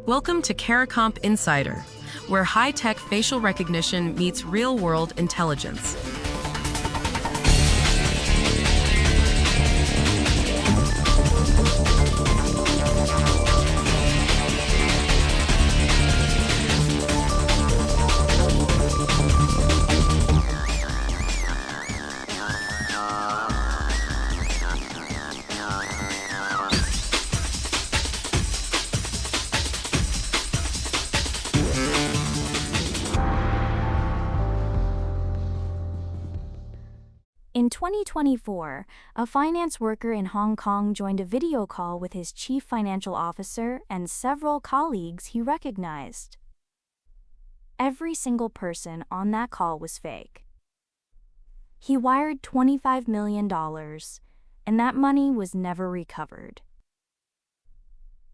Welcome to CARICOMP Insider, where high-tech facial recognition meets real-world intelligence. In 2024, a finance worker in Hong Kong joined a video call with his chief financial officer and several colleagues he recognized. Every single person on that call was fake. He wired $25 million, and that money was never recovered.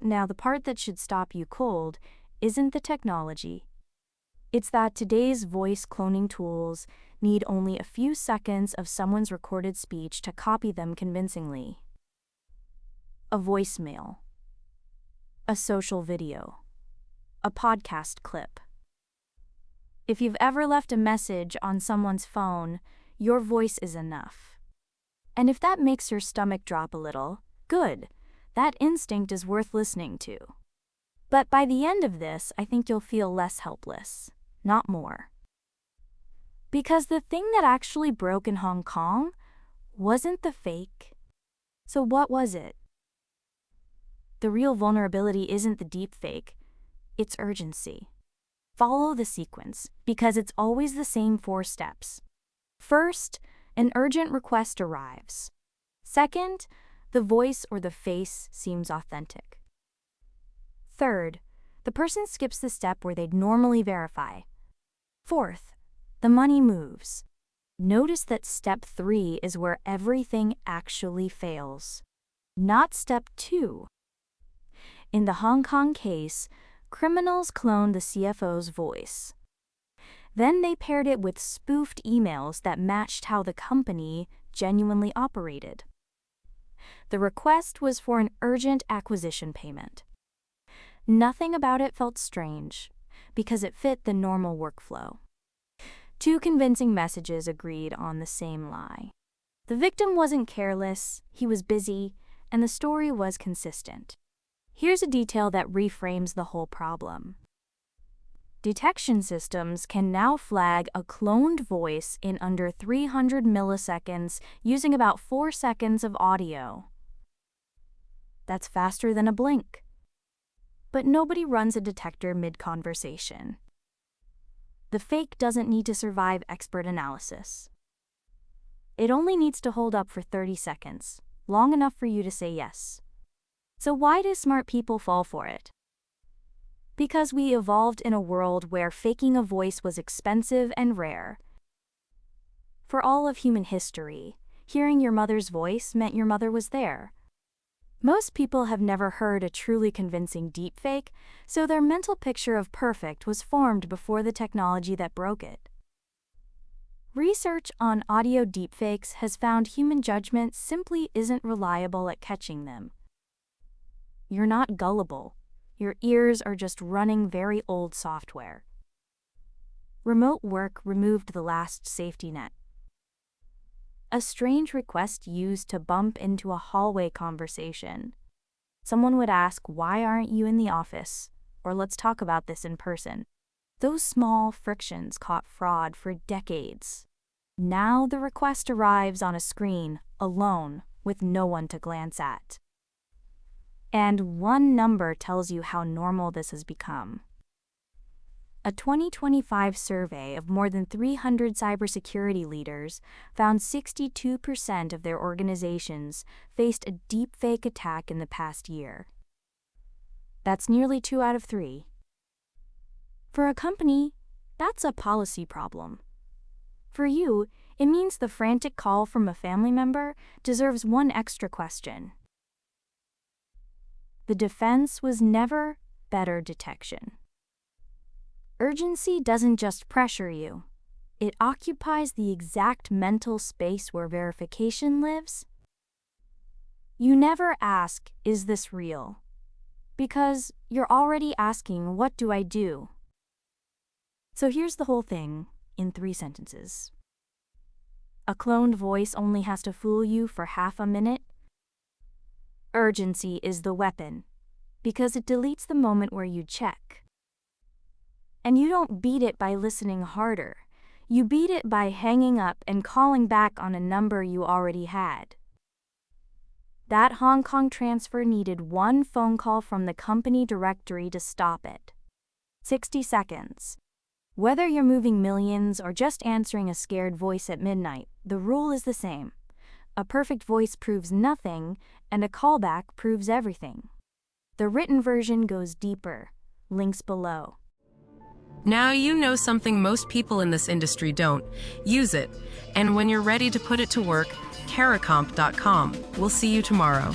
Now, the part that should stop you cold isn't the technology. It's that today's voice cloning tools need only a few seconds of someone's recorded speech to copy them convincingly. A voicemail, a social video, a podcast clip. If you've ever left a message on someone's phone, your voice is enough. And if that makes your stomach drop a little, good. That instinct is worth listening to. But by the end of this, I think you'll feel less helpless, not more. Because the thing that actually broke in Hong Kong wasn't the fake. So what was it? The real vulnerability isn't the deepfake, it's urgency. Follow the sequence, because it's always the same 4 steps. First, an urgent request arrives. Second, the voice or the face seems authentic. Third, the person skips the step where they'd normally verify. Fourth, the money moves. Notice that step 3 is where everything actually fails, not step 2. In the Hong Kong case, criminals cloned the CFO's voice. Then they paired it with spoofed emails that matched how the company genuinely operated. The request was for an urgent acquisition payment. Nothing about it felt strange, because it fit the normal workflow. 2 convincing messages agreed on the same lie. The victim wasn't careless, he was busy, and the story was consistent. Here's a detail that reframes the whole problem. Detection systems can now flag a cloned voice in under 300 milliseconds using about 4 seconds of audio. That's faster than a blink. But nobody runs a detector mid-conversation. The fake doesn't need to survive expert analysis. It only needs to hold up for 30 seconds, long enough for you to say yes. So why do smart people fall for it? Because we evolved in a world where faking a voice was expensive and rare. For all of human history, hearing your mother's voice meant your mother was there. Most people have never heard a truly convincing deepfake, so their mental picture of perfect was formed before the technology that broke it. Research on audio deepfakes has found human judgment simply isn't reliable at catching them. You're not gullible. Your ears are just running very old software. Remote work removed the last safety net. A strange request used to bump into a hallway conversation. Someone would ask, "Why aren't you in the office?" Or "Let's talk about this in person." Those small frictions caught fraud for decades. Now the request arrives on a screen, alone, with no one to glance at. And one number tells you how normal this has become. A 2025 survey of more than 300 cybersecurity leaders found 62% of their organizations faced a deepfake attack in the past year. That's nearly 2 out of 3. For a company, that's a policy problem. For you, it means the frantic call from a family member deserves one extra question. The defense was never better detection. Urgency doesn't just pressure you. It occupies the exact mental space where verification lives. You never ask, "Is this real?" because you're already asking, what do I do? So here's the whole thing in 3 sentences. A cloned voice only has to fool you for half a minute. Urgency is the weapon, because it deletes the moment where you check. And you don't beat it by listening harder. You beat it by hanging up and calling back on a number you already had. That Hong Kong transfer needed 1 phone call from the company directory to stop it. 60 seconds. Whether you're moving millions or just answering a scared voice at midnight, the rule is the same. A perfect voice proves nothing, and a callback proves everything. The written version goes deeper. Links below. Now you know something most people in this industry don't. Use it. And when you're ready to put it to work, caracomp.com. We'll see you tomorrow.